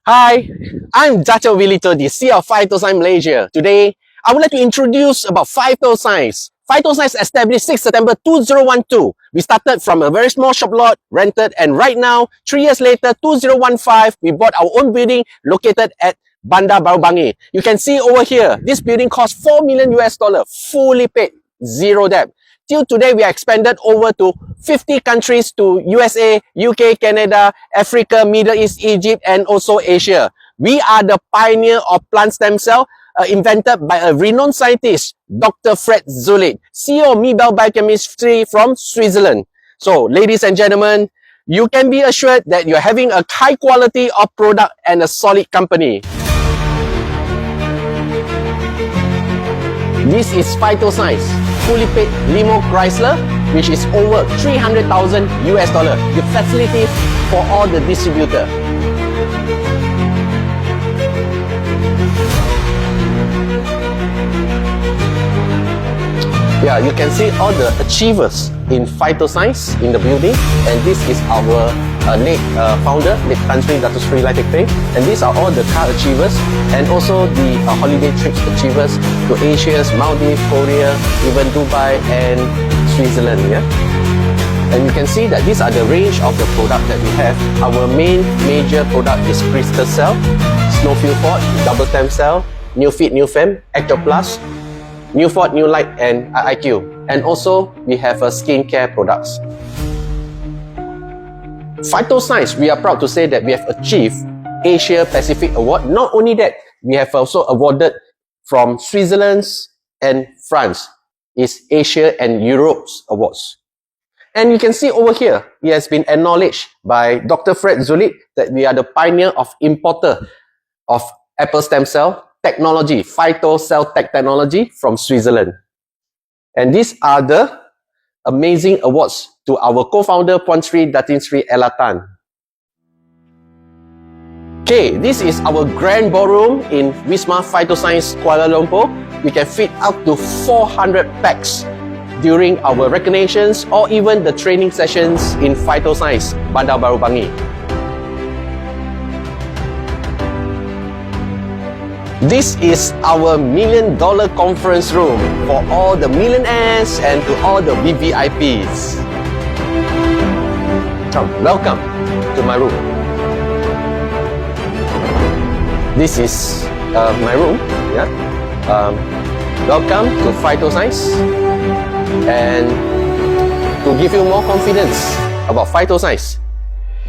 Hi, I'm Dr. Willito, the CEO of PhytoScience Malaysia. Today, I would like to introduce about PhytoScience. PhytoScience established 6 September 2012. We started from a very small shop lot, rented, and right now, 3 years later, 2015, we bought our own building located at Bandar Baru Bangi. You can see over here, this building cost $4 million US, fully paid, zero debt. Till today, we are expanded over to 50 countries to USA, UK, Canada, Africa, Middle East, Egypt, and also Asia. We are the pioneer of plant stem cell invented by a renowned scientist, Dr. Fred Zulit, CEO of Mibel Biochemistry from Switzerland. So, ladies and gentlemen, you can be assured that you're having a high quality of product and a solid company. This is PhytoScience, fully paid limo Chrysler, which is over 300,000 US dollar, with facilities for all the distributor. Yeah, you can see all the achievers in PhytoScience in the building, and this is our late founder, late country, Dr. Sri Lai Teck Peng, and these are all the car achievers, and also the holiday trips achievers to Asia, Maldives, Korea, even Dubai and Switzerland. Yeah, and you can see that these are the range of the product that we have. Our main major product is Crystal Cell, Snowfield Fort, Double Stem Cell, New Fit, New Fem, Actor Plus, New Fort, New Light, and IQ. And also, we have skincare products. PhytoScience, we are proud to say that we have achieved Asia Pacific Award. Not only that, we have also awarded from Switzerland and France. It's Asia and Europe's awards. And you can see over here, it has been acknowledged by Dr. Fred Zulit that we are the pioneer of importer of apple stem cell technology, PhytoCell Tech technology from Switzerland. And these are the amazing awards to our co-founder, Puan Sri Datin Sri Ella Tan. Okay, this is our grand ballroom in Wisma PhytoScience Kuala Lumpur. We can fit up to 400 packs during our recognitions or even the training sessions in PhytoScience, Bandar Baru Bangi. This is our $1 million conference room for all the millionaires and to all the VVIPs. Come, welcome to my room. This is my room. Yeah. Welcome to PhytoScience, and to give you more confidence about PhytoScience,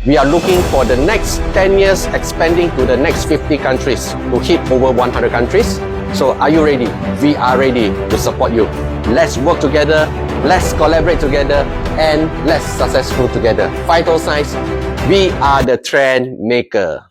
we are looking for the next 10 years expanding to the next 50 countries to hit over 100 countries. So are you ready? We are ready to support you. Let's work together, let's collaborate together, and let's successful together. PhytoScience, we are the trend maker.